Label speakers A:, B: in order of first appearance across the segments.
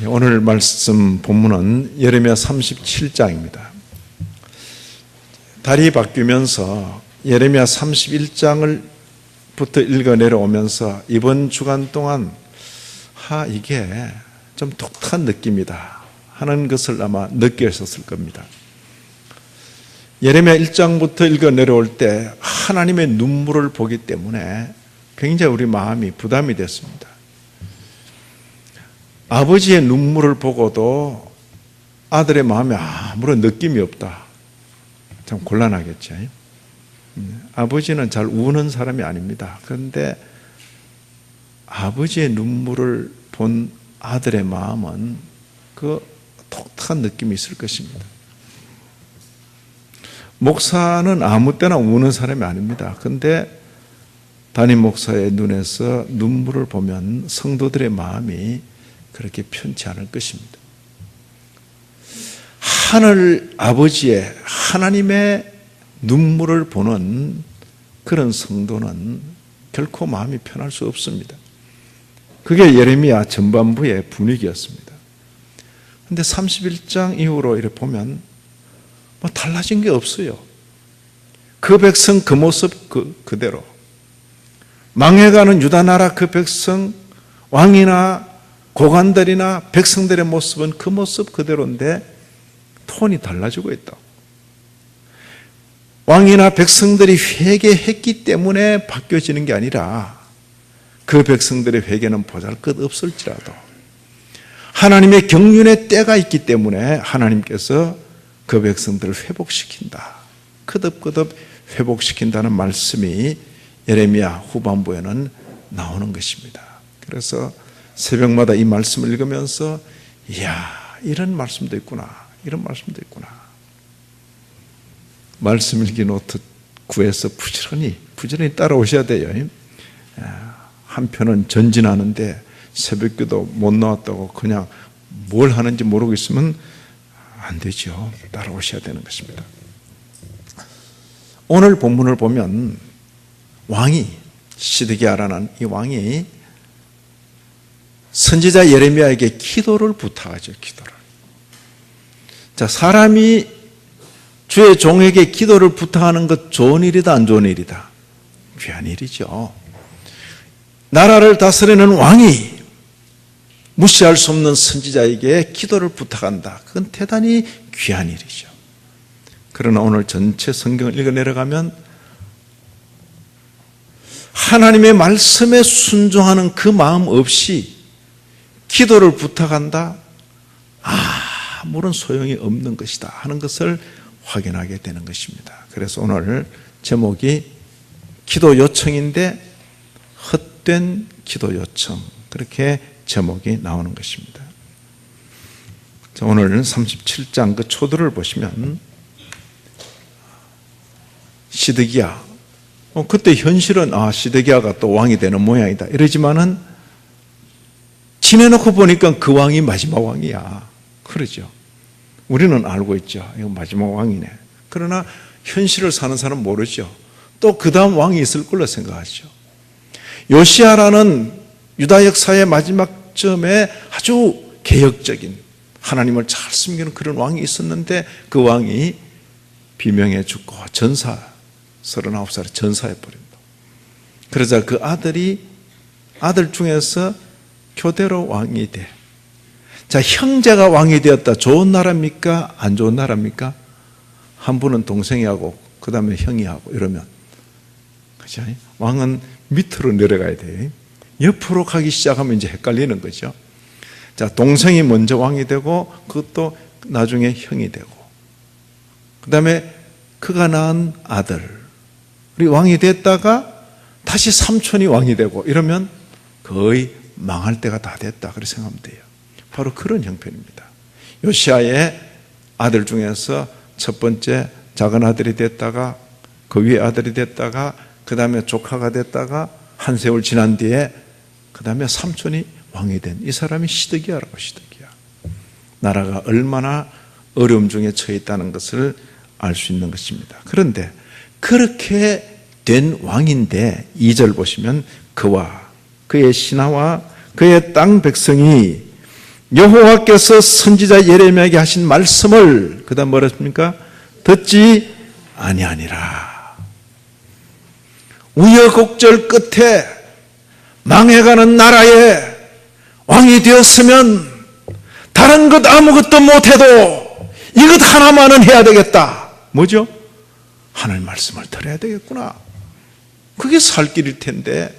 A: 오늘 말씀 본문은 예레미야 37장입니다. 달이 바뀌면서 예레미야 31장부터 읽어 내려오면서 이번 주간 동안 이게 좀 독특한 느낌이다 하는 것을 아마 느끼셨을 겁니다. 예레미야 1장부터 읽어 내려올 때 하나님의 눈물을 보기 때문에 굉장히 우리 마음이 부담이 됐습니다. 아버지의 눈물을 보고도 아들의 마음에 아무런 느낌이 없다. 참 곤란하겠죠. 아버지는 잘 우는 사람이 아닙니다. 그런데 아버지의 눈물을 본 아들의 마음은 그 독특한 느낌이 있을 것입니다. 목사는 아무 때나 우는 사람이 아닙니다. 그런데 담임 목사의 눈에서 눈물을 보면 성도들의 마음이 그렇게 편치 않을 것입니다. 하늘 아버지의 하나님의 눈물을 보는 그런 성도는 결코 마음이 편할 수 없습니다. 그게 예레미야 전반부의 분위기였습니다. 그런데 31장 이후로 이렇게 보면 달라진 게 없어요. 그 백성 그 모습 그대로, 망해가는 유다 나라 그 백성, 왕이나 고관들이나 백성들의 모습은 그 모습 그대로인데 톤이 달라지고 있다. 왕이나 백성들이 회개했기 때문에 바뀌어지는 게 아니라 그 백성들의 회개는 보잘것없을지라도 하나님의 경륜의 때가 있기 때문에 하나님께서 그 백성들을 회복시킨다. 거듭거듭 회복시킨다는 말씀이 예레미야 후반부에는 나오는 것입니다. 그래서 새벽마다 이 말씀을 읽으면서 이야, 이런 말씀도 있구나, 이런 말씀도 있구나. 말씀 읽기 노트 구해서 부지런히 따라오셔야 돼요. 한편은 전진하는데 새벽기도 못 나왔다고 그냥 뭘 하는지 모르고 있으면 안 되죠. 따라오셔야 되는 것입니다. 오늘 본문을 보면 시드기야라는 이 왕이 선지자 예레미야에게 기도를 부탁하죠. 기도를. 자, 사람이 주의 종에게 기도를 부탁하는 것 좋은 일이다, 안 좋은 일이다? 귀한 일이죠. 나라를 다스리는 왕이 무시할 수 없는 선지자에게 기도를 부탁한다. 그건 대단히 귀한 일이죠. 그러나 오늘 전체 성경을 읽어 내려가면 하나님의 말씀에 순종하는 그 마음 없이 기도를 부탁한다? 아무런 소용이 없는 것이다 하는 것을 확인하게 되는 것입니다. 그래서 오늘 제목이 기도 요청인데 헛된 기도 요청, 그렇게 제목이 나오는 것입니다. 자, 오늘 37장 그 초두를 보시면 시드기야, 그때 현실은 시드기야가 또 왕이 되는 모양이다 이러지만은 지내놓고 보니까 그 왕이 마지막 왕이야. 그러죠. 우리는 알고 있죠. 이거 마지막 왕이네. 그러나 현실을 사는 사람은 모르죠. 또 그 다음 왕이 있을 걸로 생각하죠. 요시야라는 유다 역사의 마지막 점에 아주 개혁적인, 하나님을 잘 숨기는 그런 왕이 있었는데 그 왕이 비명에 죽고 39살에 전사해버린다. 그러자 그 아들 중에서 교대로 왕이 돼. 자, 형제가 왕이 되었다. 좋은 나라입니까? 안 좋은 나라입니까? 한 분은 동생이 하고 그 다음에 형이 하고 이러면, 그죠? 왕은 밑으로 내려가야 돼. 옆으로 가기 시작하면 이제 헷갈리는 거죠. 자, 동생이 먼저 왕이 되고 그것도 나중에 형이 되고 그 다음에 그가 낳은 아들이 왕이 됐다가 다시 삼촌이 왕이 되고 이러면 거의 망할 때가 다 됐다 그렇게 생각하면 돼요. 바로 그런 형편입니다. 요시야의 아들 중에서 첫 번째 작은 아들이 됐다가 그 위에 아들이 됐다가 그 다음에 조카가 됐다가 한 세월 지난 뒤에 그 다음에 삼촌이 왕이 된 이 사람이 시드기야라고. 시드기야. 나라가 얼마나 어려움 중에 처해 있다는 것을 알 수 있는 것입니다. 그런데 그렇게 된 왕인데 2절 보시면 그와 그의 신하와 그의 땅 백성이 여호와께서 선지자 예레미야에게 하신 말씀을 그 다음 뭐라 했습니까? 듣지 아니하니라. 우여곡절 끝에 망해가는 나라에 왕이 되었으면 다른 것 아무것도 못해도 이것 하나만은 해야 되겠다. 뭐죠? 하나님 말씀을 들어야 되겠구나. 그게 살 길일 텐데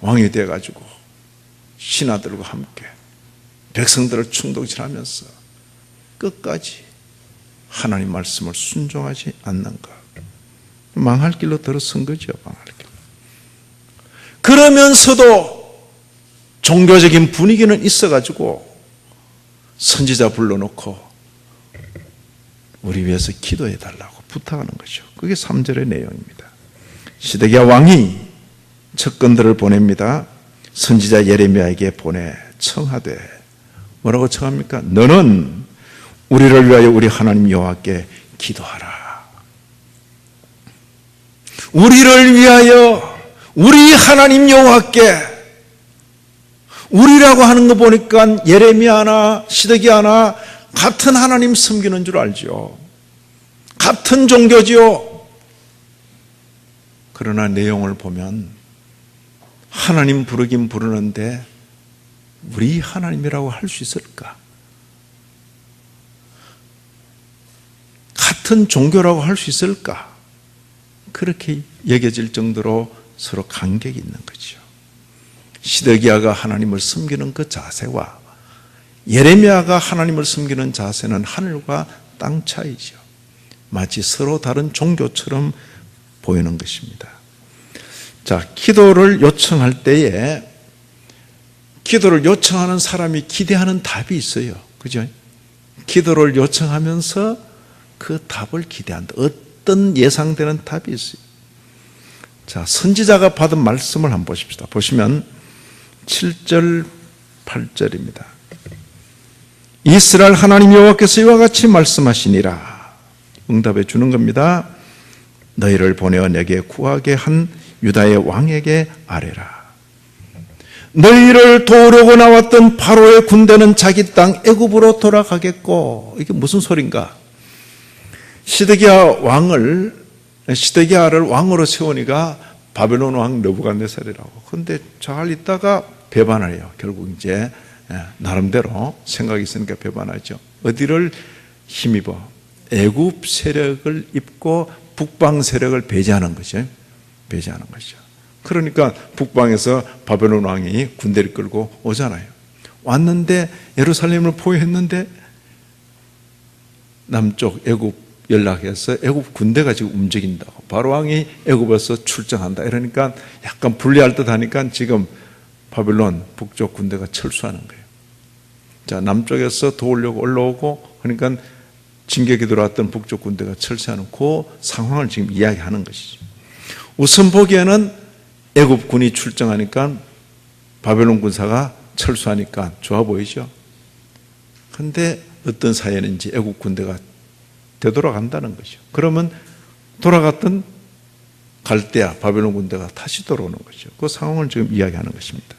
A: 왕이 돼가지고 신하들과 함께 백성들을 충동질하면서 끝까지 하나님 말씀을 순종하지 않는가. 망할 길로 들어선 거죠. 망할 길. 그러면서도 종교적인 분위기는 있어가지고 선지자 불러놓고 우리 위해서 기도해달라고 부탁하는 거죠. 그게 3절의 내용입니다. 시드기야 왕이 척건들을 보냅니다. 선지자 예레미야에게 보내 청하되 뭐라고 청합니까? 너는 우리를 위하여 우리 하나님 여호와께 기도하라. 우리를 위하여 우리 하나님 여호와께, 우리라고 하는 거 보니까 예레미야나 시드기야나 같은 하나님 섬기는 줄 알죠. 같은 종교지요. 그러나 내용을 보면 하나님 부르긴 부르는데 우리 하나님이라고 할 수 있을까? 같은 종교라고 할 수 있을까? 그렇게 여겨질 정도로 서로 간격이 있는 거죠. 시드기야가 하나님을 섬기는 그 자세와 예레미야가 하나님을 섬기는 자세는 하늘과 땅 차이죠. 마치 서로 다른 종교처럼 보이는 것입니다. 자, 기도를 요청할 때에 기도를 요청하는 사람이 기대하는 답이 있어요. 그죠? 기도를 요청하면서 그 답을 기대한다. 어떤 예상되는 답이 있어요. 자, 선지자가 받은 말씀을 한번 보십시다. 보시면 7절, 8절입니다. 이스라엘 하나님 여호와께서 이와 같이 말씀하시니라. 응답해 주는 겁니다. 너희를 보내어 내게 구하게 한 유다의 왕에게 아뢰라. 너희를 도우려고 나왔던 바로의 군대는 자기 땅 애굽으로 돌아가겠고. 이게 무슨 소린가? 시드기야를 왕으로 세우니까 바벨론 왕 느부갓네살이라고. 그런데 잘 있다가 배반을 해요. 결국 이제 나름대로 생각이 있으니까 배반하죠. 어디를 힘입어? 애굽 세력을 입고 북방 세력을 배제하는 거죠. 배제하는 거죠. 그러니까 북방에서 바벨론 왕이 군대를 끌고 오잖아요. 왔는데 예루살렘을 포위했는데 남쪽 애굽 연락해서 애굽 군대가 지금 움직인다고. 바로 왕이 애굽에서 출정한다. 이러니까 약간 불리할 듯 하니까 지금 바벨론 북쪽 군대가 철수하는 거예요. 자, 남쪽에서 도우려고 올라오고 그러니까 진격에 들어왔던 북쪽 군대가 철수하는 그 상황을 지금 이야기하는 것이죠. 우선 보기에는 애굽 군이 출정하니까 바벨론 군사가 철수하니까 좋아 보이죠. 그런데 어떤 사연인지 애굽 군대가 되돌아간다는 거죠. 그러면 돌아갔던 갈대아 바벨론 군대가 다시 돌아오는 거죠. 그 상황을 지금 이야기하는 것입니다.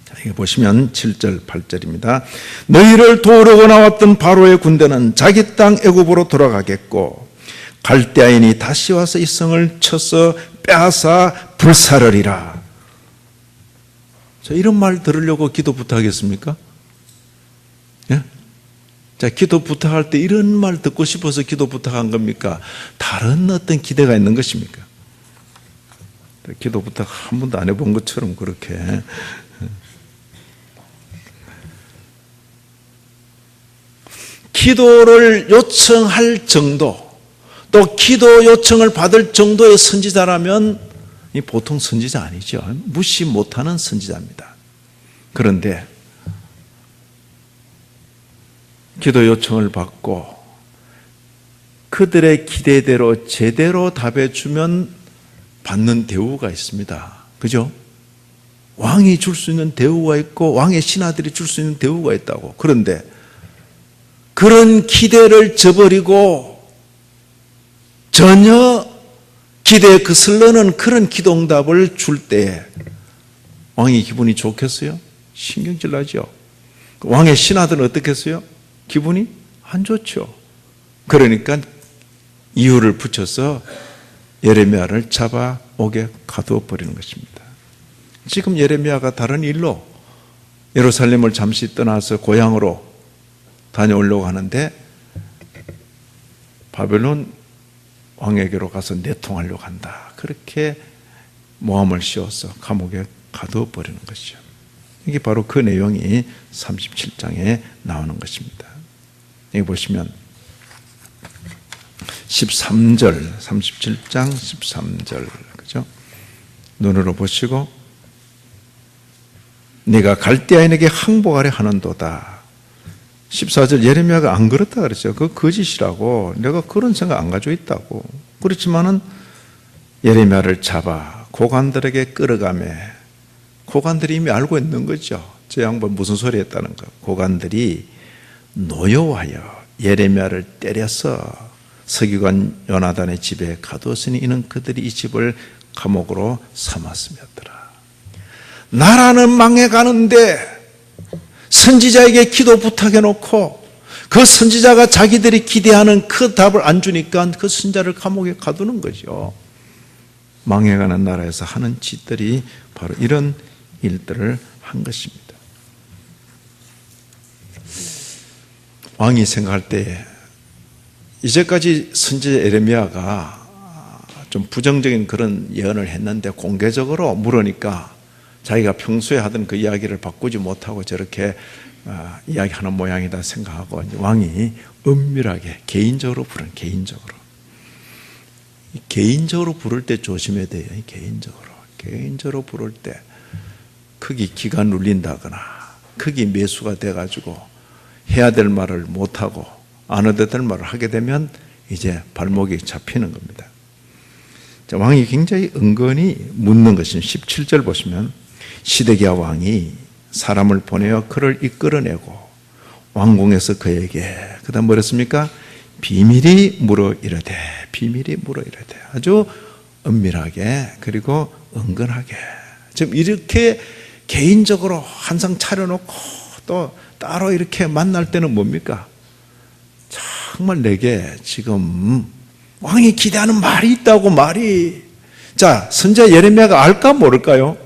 A: 자, 여기 보시면 7절, 8절입니다. 너희를 도우려고 나왔던 바로의 군대는 자기 땅 애굽으로 돌아가겠고 갈대아인이 다시 와서 이 성을 쳐서 빼앗아 불사르리라. 자, 이런 말 들으려고 기도 부탁하겠습니까? 예? 자, 기도 부탁할 때 이런 말 듣고 싶어서 기도 부탁한 겁니까? 다른 어떤 기대가 있는 것입니까? 기도 부탁 한 번도 안 해본 것처럼 그렇게. 기도를 요청할 정도, 또 기도 요청을 받을 정도의 선지자라면 보통 선지자 아니죠. 무시 못하는 선지자입니다. 그런데 기도 요청을 받고 그들의 기대대로 제대로 답해주면 받는 대우가 있습니다. 그죠? 왕이 줄 수 있는 대우가 있고 왕의 신하들이 줄 수 있는 대우가 있다고. 그런데 그런 기대를 저버리고 전혀 기대에 거슬러는 그런 기도응답을 줄 때 왕이 기분이 좋겠어요? 신경질 나죠. 왕의 신하들은 어떻게 했어요? 기분이 안 좋죠. 그러니까 이유를 붙여서 예레미야를 잡아 옥에 가두어 버리는 것입니다. 지금 예레미야가 다른 일로 예루살렘을 잠시 떠나서 고향으로 다녀오려고 하는데 바벨론 왕에게로 가서 내통하려고 한다. 그렇게 모함을 씌워서 감옥에 가두어 버리는 것이죠. 이게 바로 그 내용이 37장에 나오는 것입니다. 여기 보시면 13절, 37장 13절, 그죠? 눈으로 보시고 네가 갈대아인에게 항복하려 하는도다. 14절 예레미야가 안 그렇다 그랬죠. 그거 거짓이라고. 내가 그런 생각 안 가지고 있다고. 그렇지만은 예레미야를 잡아 고관들에게 끌어가며, 고관들이 이미 알고 있는 거죠. 저 양반 무슨 소리 했다는 거. 고관들이 노여워하여 예레미야를 때려서 서기관 요나단의 집에 가두었으니 이는 그들이 이 집을 감옥으로 삼았음이었더라. 나라는 망해가는데 선지자에게 기도 부탁해놓고 그 선지자가 자기들이 기대하는 그 답을 안 주니까 그 선지자를 감옥에 가두는 거죠. 망해가는 나라에서 하는 짓들이 바로 이런 일들을 한 것입니다. 왕이 생각할 때 이제까지 선지자 예레미야가 좀 부정적인 그런 예언을 했는데 공개적으로 물으니까 자기가 평소에 하던 그 이야기를 바꾸지 못하고 저렇게 이야기하는 모양이다 생각하고 왕이 은밀하게 개인적으로 부른, 개인적으로 부를 때 조심해야 돼요. 개인적으로 부를 때 크게 기가 눌린다거나 크게 매수가 돼가지고 해야 될 말을 못하고 안 해도 될 말을 하게 되면 이제 발목이 잡히는 겁니다. 자, 왕이 굉장히 은근히 묻는 것은 17절 보시면 시드기야 왕이 사람을 보내어 그를 이끌어내고 왕궁에서 그에게 그 다음 뭐랬습니까? 비밀이 물어 이르되 아주 은밀하게 그리고 은근하게 지금 이렇게 개인적으로 한상 차려놓고 또 따로 이렇게 만날 때는 뭡니까? 정말 내게 지금 왕이 기대하는 말이 있다고 말이. 자, 선지자 예레미야가 알까 모를까요?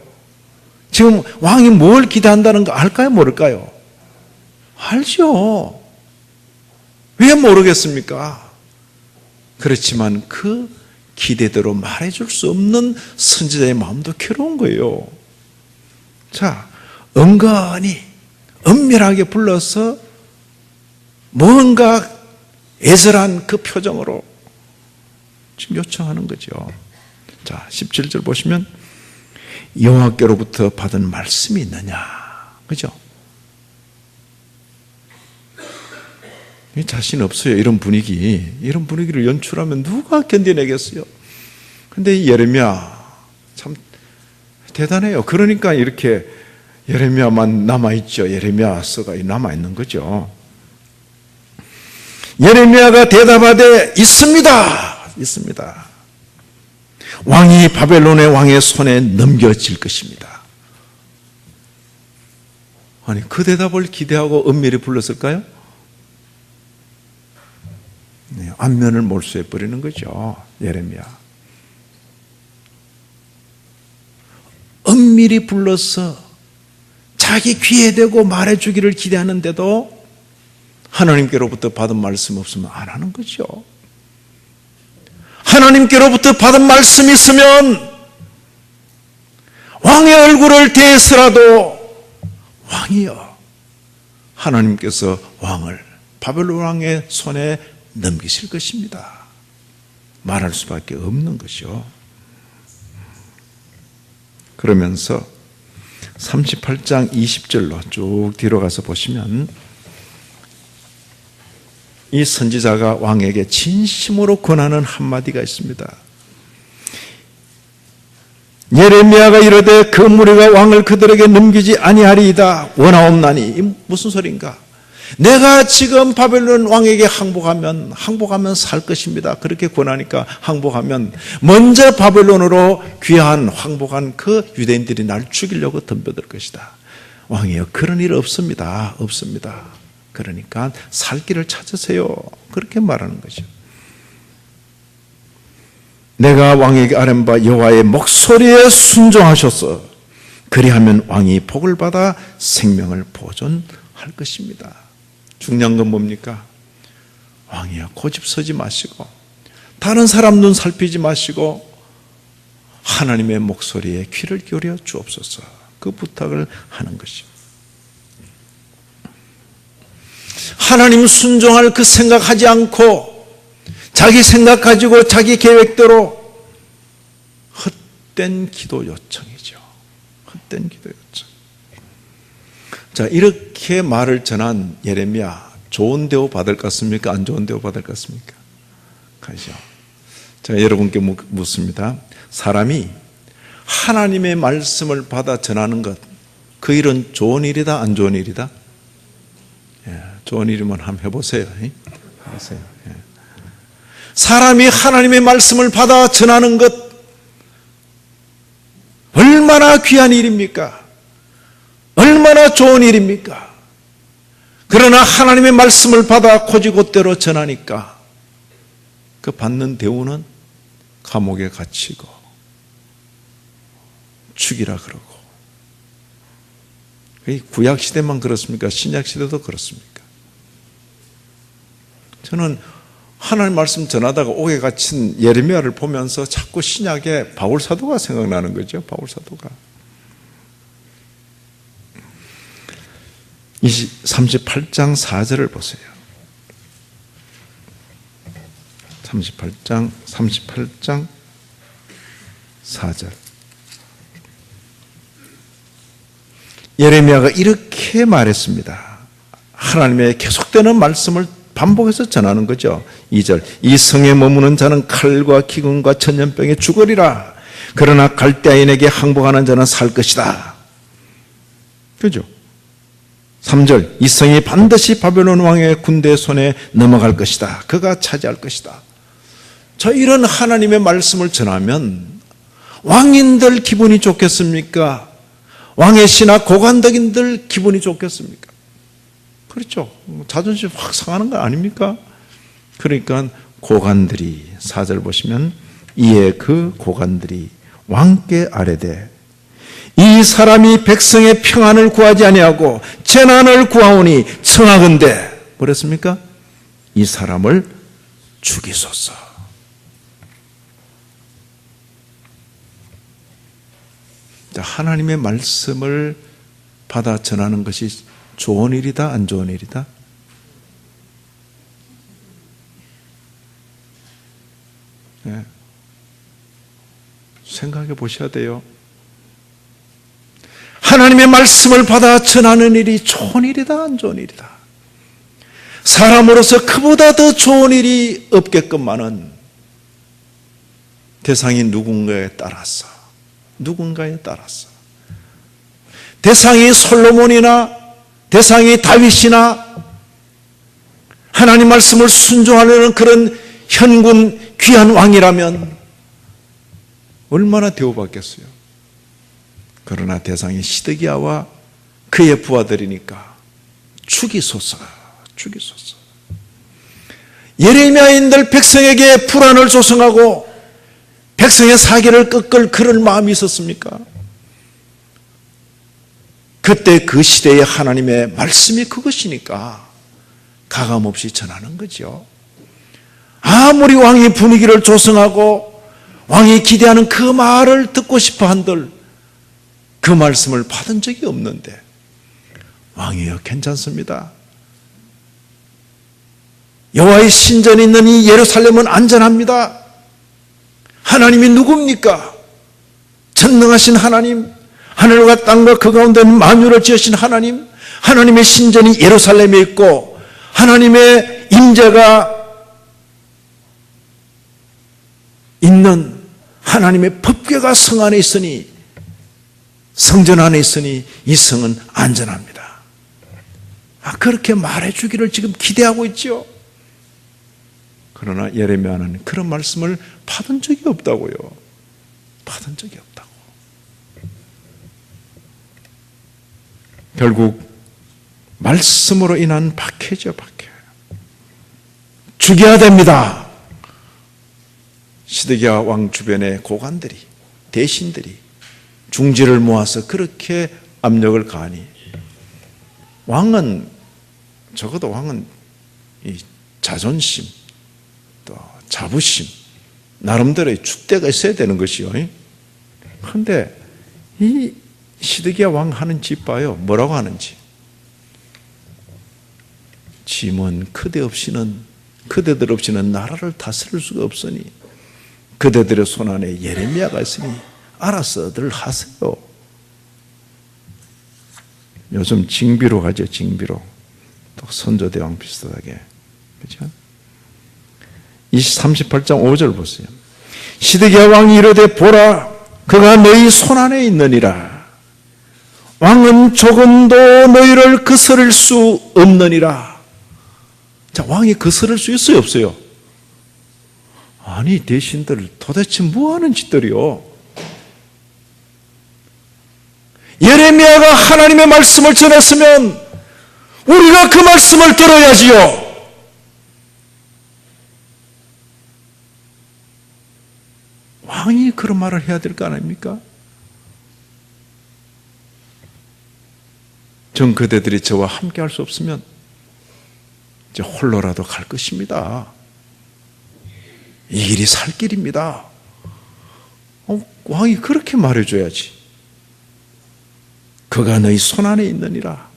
A: 지금 왕이 뭘 기대한다는 거 알까요 모를까요? 알죠. 왜 모르겠습니까? 그렇지만 그 기대대로 말해줄 수 없는 선지자의 마음도 괴로운 거예요. 자, 은근히 은밀하게 불러서 뭔가 애절한 그 표정으로 지금 요청하는 거죠. 자, 17절 보시면 여호와께로부터 받은 말씀이 있느냐, 그죠? 자신 없어요. 이런 분위기를 연출하면 누가 견뎌내겠어요? 근데 예레미야 참 대단해요. 그러니까 이렇게 예레미야만 남아있죠. 예레미야서가 남아있는 거죠. 예레미야가 대답하되 있습니다. 왕이 바벨론의 왕의 손에 넘겨질 것입니다. 아니, 그 대답을 기대하고 은밀히 불렀을까요? 네, 안면을 몰수해 버리는 거죠. 예레미야. 은밀히 불러서 자기 귀에 대고 말해주기를 기대하는데도 하나님께로부터 받은 말씀 없으면 안 하는 거죠. 하나님께로부터 받은 말씀이 있으면 왕의 얼굴을 대해서라도 왕이여, 하나님께서 왕을 바벨론 왕의 손에 넘기실 것입니다. 말할 수밖에 없는 것이요. 그러면서 38장 20절로 쭉 뒤로 가서 보시면 이 선지자가 왕에게 진심으로 권하는 한마디가 있습니다. 예레미야가 이르되 그 무리가 왕을 그들에게 넘기지 아니하리이다 원하옵나니. 이 무슨 소린가? 내가 지금 바벨론 왕에게 항복하면 살 것입니다. 그렇게 권하니까 항복하면 먼저 바벨론으로 귀한 항복한 그 유대인들이 날 죽이려고 덤벼들 것이다. 왕이여, 그런 일 없습니다. 없습니다. 그러니까 살 길을 찾으세요. 그렇게 말하는 거죠. 내가 왕에게 아뢰는 바 여호와의 목소리에 순종하셔서 그리하면 왕이 복을 받아 생명을 보존할 것입니다. 중요한 건 뭡니까? 왕이여, 고집서지 마시고 다른 사람 눈 살피지 마시고 하나님의 목소리에 귀를 기울여 주옵소서. 그 부탁을 하는 것입니다. 하나님 순종할 그 생각하지 않고 자기 생각 가지고 자기 계획대로 헛된 기도 요청이죠. 헛된 기도 요청. 자, 이렇게 말을 전한 예레미야, 좋은 대우 받을 것 같습니까? 안 좋은 대우 받을 것 같습니까? 가시죠. 제가 여러분께 묻습니다. 사람이 하나님의 말씀을 받아 전하는 것, 그 일은 좋은 일이다, 안 좋은 일이다? 예, 좋은 일이면 한번 해보세요. 해보세요. 예. 사람이 하나님의 말씀을 받아 전하는 것, 얼마나 귀한 일입니까? 얼마나 좋은 일입니까? 그러나 하나님의 말씀을 받아 곧이곧대로 전하니까 그 받는 대우는 감옥에 갇히고 죽이라 그러고. 구약시대만 그렇습니까? 신약시대도 그렇습니까? 저는 하나님 말씀 전하다가 옥에 갇힌 예레미야를 보면서 자꾸 신약에 바울사도가 생각나는 거죠. 바울사도가. 38장 4절을 보세요. 38장 4절. 예레미야가 이렇게 말했습니다. 하나님의 계속되는 말씀을 반복해서 전하는 거죠. 2절. 이 성에 머무는 자는 칼과 기근과 천년병에 죽으리라. 그러나 갈대아인에게 항복하는 자는 살 것이다. 그죠? 3절. 이 성이 반드시 바벨론 왕의 군대 손에 넘어갈 것이다. 그가 차지할 것이다. 저 이런 하나님의 말씀을 전하면 왕인들 기분이 좋겠습니까? 왕의 신하 고관덕인들 기분이 좋겠습니까? 그렇죠. 자존심 확 상하는 거 아닙니까? 그러니까 고관들이 4절 보시면 이에 그 고관들이 왕께 아뢰되 이 사람이 백성의 평안을 구하지 아니하고 재난을 구하오니 청하건대 뭐랬습니까? 이 사람을 죽이소서. 하나님의 말씀을 받아 전하는 것이 좋은 일이다, 안 좋은 일이다? 네. 생각해 보셔야 돼요. 하나님의 말씀을 받아 전하는 일이 좋은 일이다, 안 좋은 일이다? 사람으로서 그보다 더 좋은 일이 없게끔만은 대상이 누군가에 따라서 대상이 솔로몬이나 대상이 다윗이나 하나님 말씀을 순종하려는 그런 현군 귀한 왕이라면 얼마나 대우받겠어요. 그러나 대상이 시드기야와 그의 부하들이니까 죽이소서. 예레미야인들 백성에게 불안을 조성하고 백성의 사기를 꺾을 그런 마음이 있었습니까? 그때 그 시대의 하나님의 말씀이 그것이니까 가감없이 전하는 거죠. 아무리 왕이 분위기를 조성하고 왕이 기대하는 그 말을 듣고 싶어 한들 그 말씀을 받은 적이 없는데 왕이여 괜찮습니다. 여호와의 신전이 있는 이 예루살렘은 안전합니다. 하나님이 누굽니까? 전능하신 하나님, 하늘과 땅과 그 가운데 만유를 지으신 하나님, 하나님의 신전이 예루살렘에 있고 하나님의 임재가 있는 하나님의 법궤가 성 안에 있으니, 성전 안에 있으니 이 성은 안전합니다. 그렇게 말해주기를 지금 기대하고 있죠. 그러나 예레미야는 그런 말씀을 받은 적이 없다고요. 받은 적이 없다고. 결국 말씀으로 인한 박해죠, 박해. 죽여야 됩니다. 시드기야 왕 주변의 고관들이, 대신들이 중지를 모아서 그렇게 압력을 가하니 적어도 왕은 이 자존심, 또 자부심, 나름대로의 줏대가 있어야 되는 것이요. 그런데 이 시드기야 왕 하는 짓 봐요. 뭐라고 하는지. 짐은 그대들 없이는 나라를 다스릴 수가 없으니 그대들의 손안에 예레미야가 있으니 알아서들 하세요. 요즘 징비로 가죠, 징비로. 또 선조대왕 비슷하게. 그렇죠? 38장 5절 보세요. 시드기야 왕이 이르되 보라, 그가 너희 손안에 있느니라. 왕은 조금도 너희를 거스를 수 없느니라. 자, 왕이 거스를 수 있어요, 없어요? 아니, 대신들 도대체 뭐하는 짓들이요? 예레미야가 하나님의 말씀을 전했으면 우리가 그 말씀을 들어야지요. 왕이 그런 말을 해야 될 거 아닙니까? 전 그대들이 저와 함께 할 수 없으면 이제 홀로라도 갈 것입니다. 이 길이 살 길입니다. 왕이 그렇게 말해줘야지. 그가 너희 손안에 있느니라.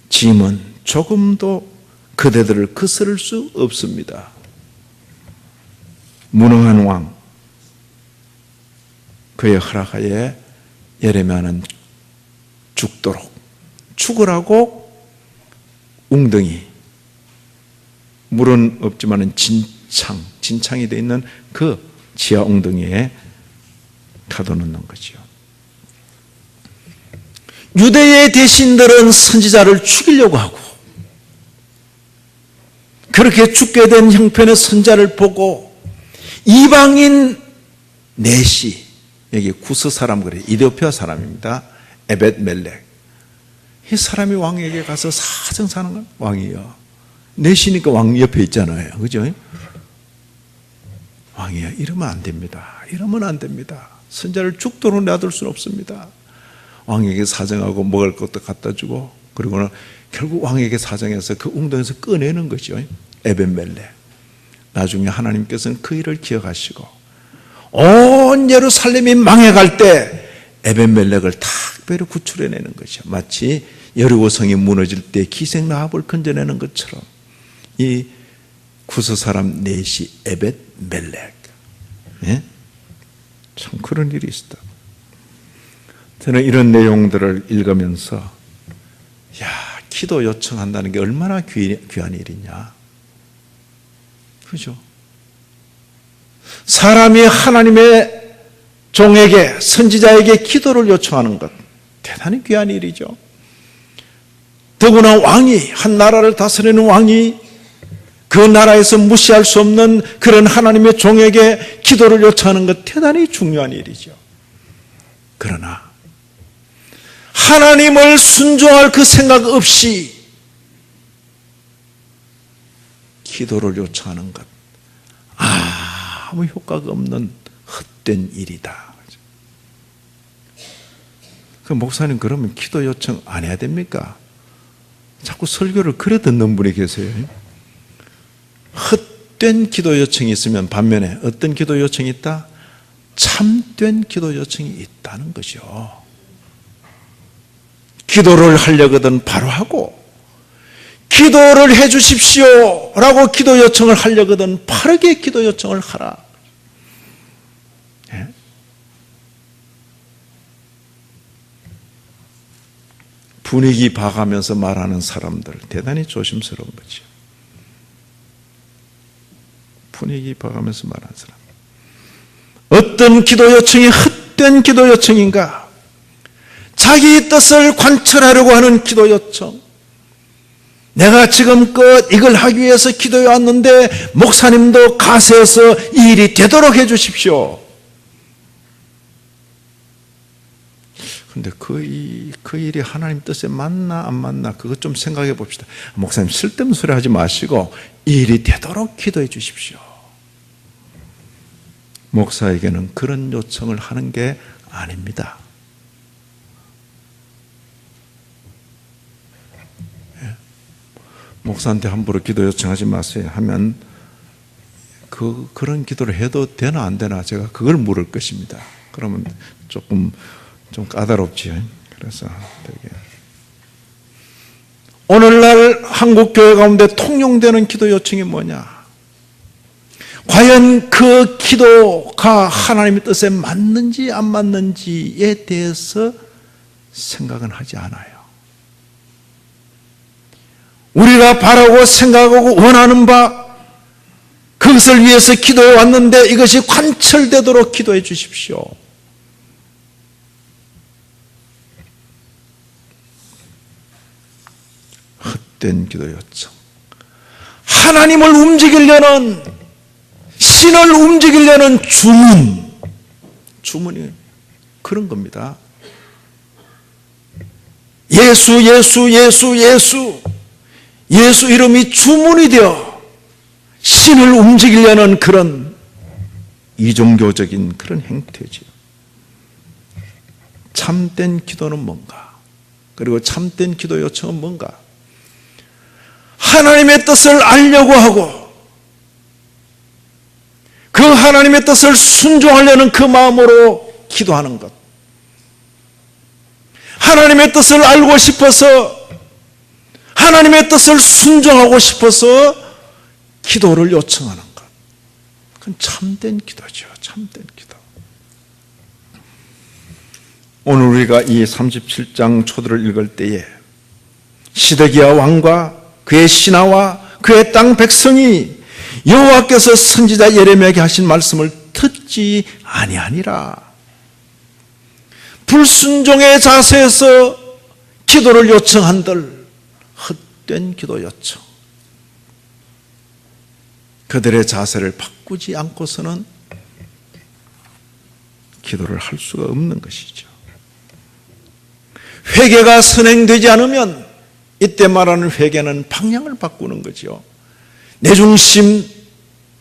A: 짐은 조금도 그대들을 거스를 수 없습니다. 무능한 왕, 그의 허락하에 예레미야는 죽으라고 웅덩이, 물은 없지만 진창이 되어 있는 그 지하 웅덩이에 가둬놓는 거죠. 유대의 대신들은 선지자를 죽이려고 하고, 그렇게 죽게 된 형편의 선지자를 보고 이방인 넷이, 여기 구스 사람 그래요. 이디오피아 사람입니다. 에벳멜렉. 이 사람이 왕에게 가서 사정사는 건 왕이요. 넷이니까 왕 옆에 있잖아요. 그죠? 왕이요. 이러면 안 됩니다. 이러면 안 됩니다. 선지자를 죽도록 놔둘 수는 없습니다. 왕에게 사정하고 먹을 것도 갖다 주고, 그리고는 결국 왕에게 사정해서 그 웅덩이에서 꺼내는 거죠. 에벳멜렉. 나중에 하나님께서는 그 일을 기억하시고 온 예루살렘이 망해갈 때 에벳멜렉을 특별히 구출해내는 것이죠. 마치 여리고성이 무너질 때 기생 라합을 건져내는 것처럼 이 구스 사람 넷이 에벳멜렉. 예? 참 그런 일이 있었다. 저는 이런 내용들을 읽으면서, 야, 기도 요청한다는 게 얼마나 귀한 일이냐. 그죠? 사람이 하나님의 종에게, 선지자에게 기도를 요청하는 것, 대단히 귀한 일이죠. 더구나 왕이, 한 나라를 다스리는 왕이 그 나라에서 무시할 수 없는 그런 하나님의 종에게 기도를 요청하는 것, 대단히 중요한 일이죠. 그러나 하나님을 순종할 그 생각 없이 기도를 요청하는 것, 아무 효과가 없는 헛된 일이다. 그 목사님, 그러면 기도 요청 안 해야 됩니까? 자꾸 설교를 그래 듣는 분이 계세요. 헛된 기도 요청이 있으면 반면에 어떤 기도 요청이 있다? 참된 기도 요청이 있다는 거죠. 기도를 하려거든 바로 하고, 기도를 해 주십시오 라고 기도 요청을 하려거든 빠르게 기도 요청을 하라. 예? 분위기 봐가면서 말하는 사람들, 대단히 조심스러운 거죠. 분위기 봐가면서 말하는 사람. 어떤 기도 요청이 헛된 기도 요청인가? 자기 뜻을 관철하려고 하는 기도 요청. 내가 지금껏 이걸 하기 위해서 기도해 왔는데 목사님도 가세해서 이 일이 되도록 해 주십시오. 근데 그 일이 하나님 뜻에 맞나 안 맞나 그것 좀 생각해 봅시다. 목사님 쓸데없는 소리 하지 마시고 이 일이 되도록 기도해 주십시오. 목사에게는 그런 요청을 하는 게 아닙니다. 목사한테 함부로 기도 요청하지 마세요 하면 그런 기도를 해도 되나 안 되나 제가 그걸 물을 것입니다. 그러면 조금 좀 까다롭지요. 그래서 되게 오늘날 한국 교회 가운데 통용되는 기도 요청이 뭐냐? 과연 그 기도가 하나님의 뜻에 맞는지 안 맞는지에 대해서 생각은 하지 않아요. 우리가 바라고 생각하고 원하는 바 그것을 위해서 기도해 왔는데 이것이 관철되도록 기도해 주십시오. 헛된 기도 요청. 하나님을 움직이려는, 신을 움직이려는 주문이 그런 겁니다. 예수 이름이 주문이 되어 신을 움직이려는 그런 이종교적인 그런 행태죠. 참된 기도는 뭔가? 그리고 참된 기도 요청은 뭔가? 하나님의 뜻을 알려고 하고 그 하나님의 뜻을 순종하려는 그 마음으로 기도하는 것. 하나님의 뜻을 알고 싶어서 하나님의 뜻을 순종하고 싶어서 기도를 요청하는 것. 그건 참된 기도죠. 참된 기도. 오늘 우리가 이 37장 초들을 읽을 때에 시드기야 왕과 그의 신하와 그의 땅 백성이 여호와께서 선지자 예레미야에게 하신 말씀을 듣지 아니하니라. 불순종의 자세에서 기도를 요청한들 헛된 기도 요청. 그들의 자세를 바꾸지 않고서는 기도를 할 수가 없는 것이죠. 회개가 선행되지 않으면 이때 말하는 회개는 방향을 바꾸는 거죠. 내 중심,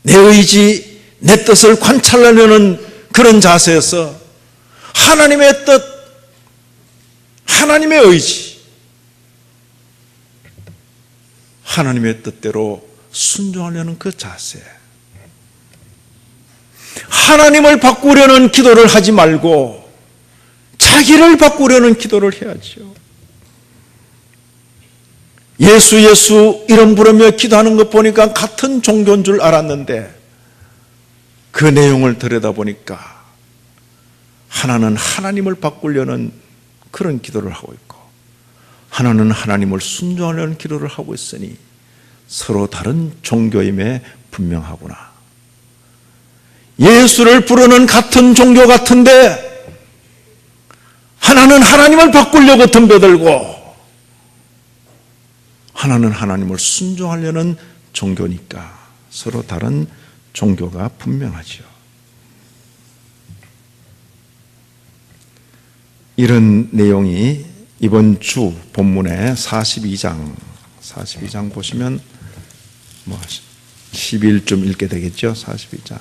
A: 내 의지, 내 뜻을 관찰하려는 그런 자세에서 하나님의 뜻, 하나님의 의지, 하나님의 뜻대로 순종하려는 그 자세. 하나님을 바꾸려는 기도를 하지 말고 자기를 바꾸려는 기도를 해야죠. 예수 이름 부르며 기도하는 것 보니까 같은 종교인 줄 알았는데 그 내용을 들여다보니까 하나는 하나님을 바꾸려는 그런 기도를 하고 있고 하나는 하나님을 순종하려는 기도를 하고 있으니 서로 다른 종교임에 분명하구나. 예수를 부르는 같은 종교 같은데 하나는 하나님을 바꾸려고 덤벼들고 하나는 하나님을 순종하려는 종교니까 서로 다른 종교가 분명하죠. 이런 내용이 이번 주 본문의 42장 보시면 10일쯤 읽게 되겠죠. 42장.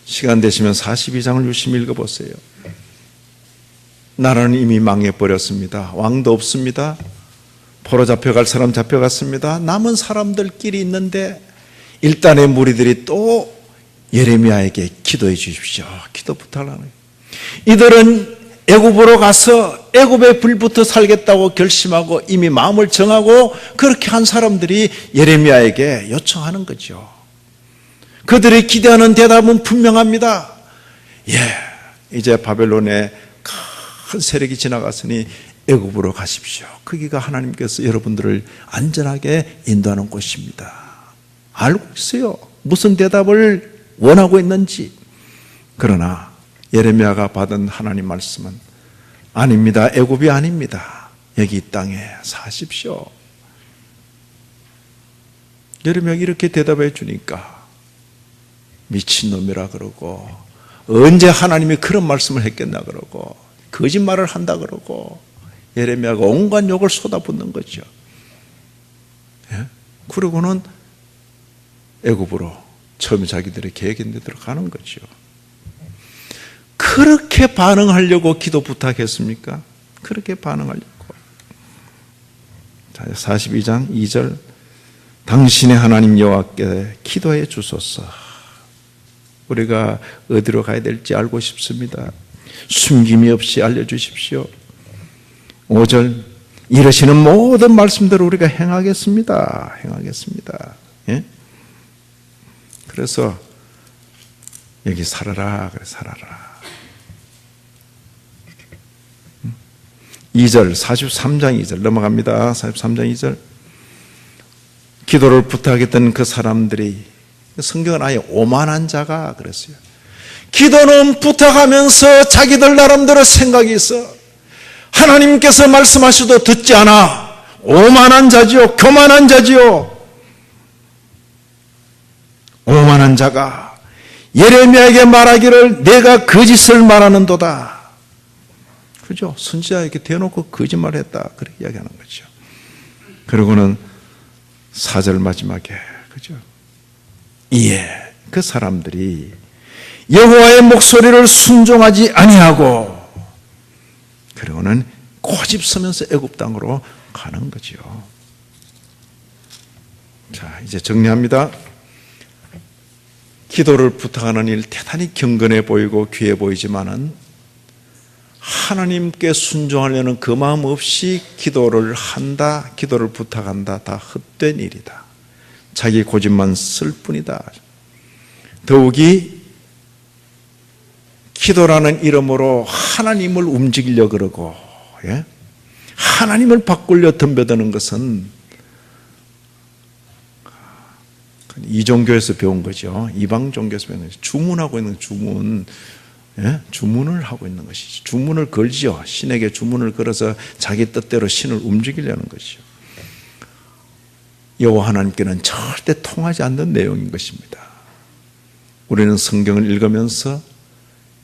A: 시간 되시면 42장을 유심히 읽어보세요. 나라는 이미 망해버렸습니다. 왕도 없습니다. 포로 잡혀갈 사람 잡혀갔습니다. 남은 사람들끼리 있는데 일단의 무리들이 또 예레미야에게 기도해 주십시오. 기도 부탁하는 거예요. 이들은 애굽으로 가서 애굽에 불붙어 살겠다고 결심하고 이미 마음을 정하고 그렇게 한 사람들이 예레미야에게 요청하는 거죠. 그들이 기대하는 대답은 분명합니다. 이제 바벨론의 큰 세력이 지나갔으니 애굽으로 가십시오. 거기가 하나님께서 여러분들을 안전하게 인도하는 곳입니다. 알고 있어요. 무슨 대답을 원하고 있는지. 그러나 예레미야가 받은 하나님 말씀은 아닙니다. 애굽이 아닙니다. 여기 이 땅에 사십시오. 예레미야가 이렇게 대답해 주니까 미친놈이라 그러고 언제 하나님이 그런 말씀을 했겠나 그러고 거짓말을 한다 그러고 예레미야가 온갖 욕을 쏟아붓는 거죠. 예? 그러고는 애굽으로 처음 자기들의 계획인 대로 가는 거죠. 그렇게 반응하려고 기도 부탁했습니까? 그렇게 반응하려고. 자, 42장 2절 당신의 하나님 여호와께 기도해 주소서. 우리가 어디로 가야 될지 알고 싶습니다. 숨김이 없이 알려주십시오. 5절 이러시는 모든 말씀대로 우리가 행하겠습니다. 행하겠습니다. 예? 그래서 여기 살아라 그래 살아라. 2절 43장 2절 넘어갑니다. 43장 2절 기도를 부탁했던 그 사람들이 성경은 아예 오만한 자가 그랬어요. 기도는 부탁하면서 자기들 나름대로 생각이 있어. 하나님께서 말씀하셔도 듣지 않아. 오만한 자지요. 교만한 자지요. 오만한 자가 예레미야에게 말하기를 내가 거짓을 말하는도다. 그죠? 선지자에게 대놓고 거짓말했다. 그렇게 이야기하는 거죠. 그리고는 4절 마지막에 그죠? 이에 그 사람들이 여호와의 목소리를 순종하지 아니하고 그리고는 고집서면서 애굽 땅으로 가는 거죠. 자, 이제 정리합니다. 기도를 부탁하는 일 대단히 경건해 보이고 귀해 보이지만은 하나님께 순종하려는 그 마음 없이 기도를 한다, 기도를 부탁한다, 다 헛된 일이다. 자기 고집만 쓸 뿐이다. 더욱이 기도라는 이름으로 하나님을 움직이려고 그러고, 예? 하나님을 바꾸려 덤벼드는 것은 이종교에서 배운 거죠. 이방 종교에서 배운 거죠. 주문하고 있는 주문, 예? 주문을 하고 있는 것이죠. 주문을 걸지요. 신에게 주문을 걸어서 자기 뜻대로 신을 움직이려는 것이죠. 여호와 하나님께는 절대 통하지 않는 내용인 것입니다. 우리는 성경을 읽으면서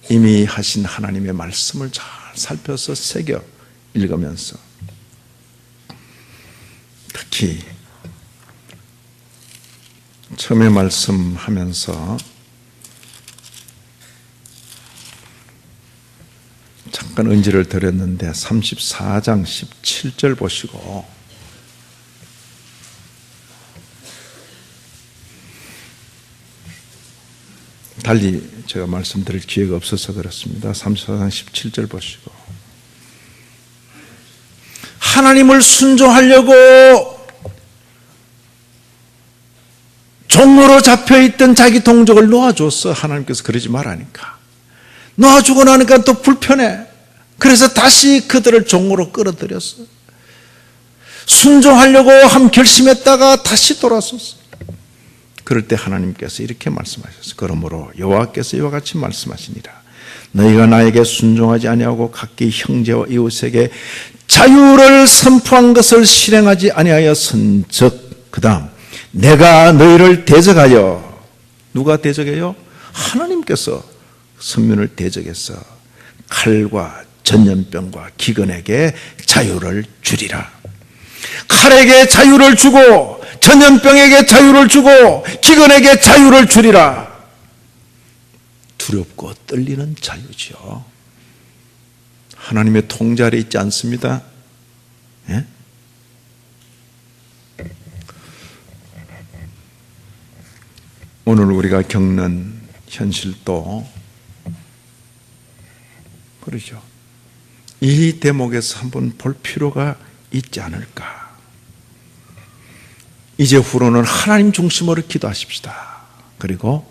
A: 이미 하신 하나님의 말씀을 잘 살펴서 새겨 읽으면서 특히 처음에 말씀하면서 잠깐 언지를 드렸는데 34장 17절 보시고 달리 제가 말씀드릴 기회가 없어서 그렇습니다. 34장 17절 보시고 하나님을 순종하려고 종으로 잡혀있던 자기 동족을 놓아줬어. 하나님께서 그러지 말라니까. 놓아주고 나니까 또 불편해. 그래서 다시 그들을 종으로 끌어들였어. 순종하려고 함 결심했다가 다시 돌아섰어. 그럴 때 하나님께서 이렇게 말씀하셨어요. 그러므로 여호와께서 이와 같이 말씀하시니라. 너희가 나에게 순종하지 아니하고 각기 형제와 이웃에게 자유를 선포한 것을 실행하지 아니하였은즉 그 다음 내가 너희를 대적하여 누가 대적해요? 하나님께서 선민을 대적해서 칼과 전염병과 기근에게 자유를 주리라. 칼에게 자유를 주고 전염병에게 자유를 주고 기근에게 자유를 주리라. 두렵고 떨리는 자유죠. 하나님의 통제 아래 있지 않습니다. 예? 오늘 우리가 겪는 현실도 그러죠. 이 대목에서 한번 볼 필요가 있지 않을까. 이제 후로는 하나님 중심으로 기도하십시다. 그리고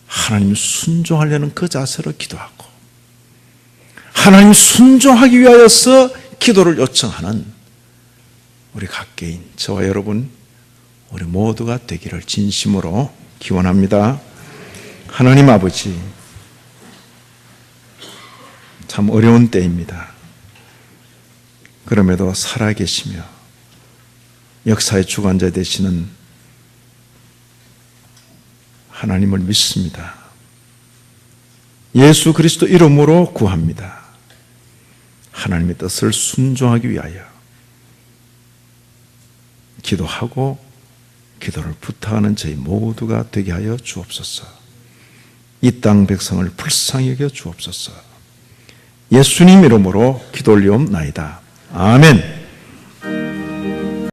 A: 하나님 순종하려는 그 자세로 기도하고 하나님 순종하기 위하여서 기도를 요청하는 우리 각계인 저와 여러분 우리 모두가 되기를 진심으로 기원합니다. 하나님 아버지, 참 어려운 때입니다. 그럼에도 살아계시며 역사의 주관자 되시는 하나님을 믿습니다. 예수 그리스도 이름으로 구합니다. 하나님의 뜻을 순종하기 위하여 기도하고 기도를 부탁하는 저희 모두가 되게 하여 주옵소서. 이 땅 백성을 불쌍히 여겨 주옵소서. 예수님 이름으로 기도 올리옵나이다. 아멘.